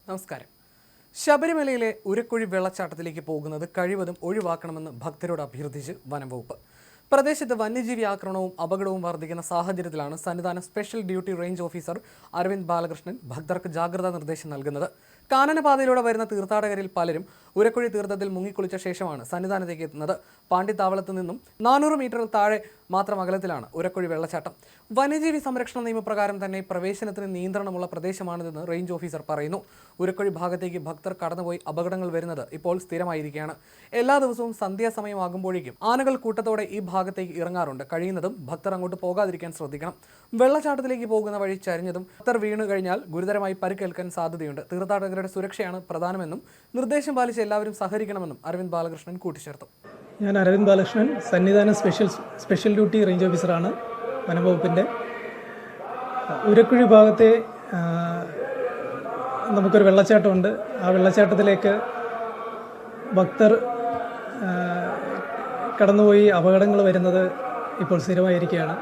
നമസ്കാരം. ശബരിമലയിലെ ഉരക്കുഴി വെള്ളച്ചാട്ടത്തിലേക്ക് പോകുന്നത് കഴിവതും ഒഴിവാക്കണമെന്ന് ഭക്തരോട് അഭ്യർത്ഥിച്ച് വനംവകുപ്പ്. പ്രദേശത്ത് വന്യജീവി ആക്രമണവും അപകടവും വർദ്ധിക്കുന്ന സാഹചര്യത്തിലാണ് സന്നിധാന special duty range officer Aravind Balakrishnan ഭക്തർക്ക് ജാഗ്രതാ നിർദ്ദേശം നൽകുന്നത്. കാനനപാതയിലൂടെ വരുന്ന തീർത്ഥാടകരിൽ പലരും ഉരക്കുഴി തീർത്ഥത്തിൽ മുങ്ങിക്കുളിച്ച ശേഷമാണ് സന്നിധാനത്തേക്ക് എത്തുന്നത്. പാണ്ഡിത്താവളത്ത് നിന്നും 400 മീറ്റർ താഴെ മാത്രം അകലത്തിലാണ് ഉരക്കുഴി വെള്ളച്ചാട്ടം. വന്യജീവി സംരക്ഷണ നിയമപ്രകാരം തന്നെ പ്രവേശനത്തിന് നിയന്ത്രണമുള്ള പ്രദേശമാണിതെന്ന് റേഞ്ച് ഓഫീസർ പറയുന്നു. ഉരക്കുഴി ഭാഗത്തേക്ക് ഭക്തർ കടന്നുപോയി അപകടങ്ങൾ വരുന്നത് ഇപ്പോൾ സ്ഥിരമായിരിക്കുകയാണ്. എല്ലാ ദിവസവും സന്ധ്യാസമയമാകുമ്പോഴേക്കും ആനകൾ കൂട്ടത്തോടെ ഈ ഭാഗത്തേക്ക് ഇറങ്ങാറുണ്ട്. കഴിയുന്നതും ഭക്തർ അങ്ങോട്ട് പോകാതിരിക്കാൻ ശ്രദ്ധിക്കണം. വെള്ളച്ചാട്ടത്തിലേക്ക് പോകുന്ന വഴി ചരിഞ്ഞതും ഭക്തർ വീണു കഴിഞ്ഞാൽ ഗുരുതരമായി പരിക്കേൽക്കാൻ സാധ്യതയുണ്ട്. തീർത്ഥാടകരുടെ സുരക്ഷയാണ് പ്രധാനമെന്നും നിർദ്ദേശം പാലിച്ച് എല്ലാവരും സഹകരിക്കണമെന്നും അരവിന്ദ് ബാലകൃഷ്ണൻ കൂട്ടിച്ചേർത്തു. ഞാൻ അരവിന്ദ് ബാലകൃഷ്ണൻ, സന്നിധാന സ്പെഷ്യൽ ഡ്യൂട്ടി റേഞ്ച് ഓഫീസറാണ് വനംവകുപ്പിൻ്റെ. ഉരക്കുഴി ഭാഗത്തെ നമുക്കൊരു വെള്ളച്ചാട്ടമുണ്ട്. ആ വെള്ളച്ചാട്ടത്തിലേക്ക് ഭക്തർ കടന്നുപോയി അപകടങ്ങൾ വരുന്നത് ഇപ്പോൾ സ്ഥിരമായിരിക്കുകയാണ്.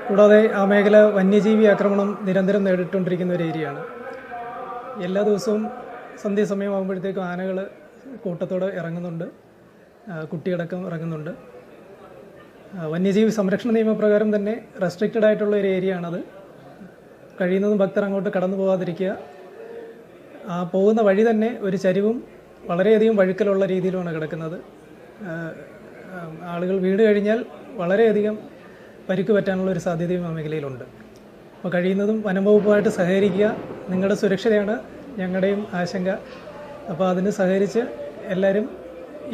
കൂടാതെ ആ മേഖല വന്യജീവി ആക്രമണം നിരന്തരം നേരിട്ടുകൊണ്ടിരിക്കുന്ന ഒരു ഏരിയയാണ്. എല്ലാ ദിവസവും സന്ധ്യാസമയമാകുമ്പോഴത്തേക്കും ആനകൾ കൂട്ടത്തോടെ ഇറങ്ങുന്നുണ്ട്, കുട്ടിയടക്കം ഇറങ്ങുന്നുണ്ട്. വന്യജീവി സംരക്ഷണ നിയമപ്രകാരം തന്നെ റെസ്ട്രിക്റ്റഡ് ആയിട്ടുള്ള ഒരു ഏരിയ ആണത്. കഴിയുന്നതും ഭക്തർ അങ്ങോട്ട് കടന്നു പോകാതിരിക്കുക. ആ പോകുന്ന വഴി തന്നെ ഒരു ചരിവും വളരെയധികം വഴുക്കലുള്ള രീതിയിലുമാണ് കിടക്കുന്നത്. ആളുകൾ വീണ് കഴിഞ്ഞാൽ വളരെയധികം പരിക്ക് പറ്റാനുള്ള ഒരു സാധ്യതയും ആ മേഖലയിലുണ്ട്. അപ്പോൾ കഴിയുന്നതും വനംവകുപ്പുമായിട്ട് സഹകരിക്കുക. നിങ്ങളുടെ സുരക്ഷയാണ് ഞങ്ങളുടെയും ആശങ്ക. അപ്പോൾ അതിന് സഹകരിച്ച് എല്ലാവരും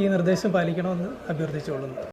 ഈ നിർദ്ദേശം പാലിക്കണമെന്ന് അഭ്യർത്ഥിച്ചുകൊള്ളുന്നു.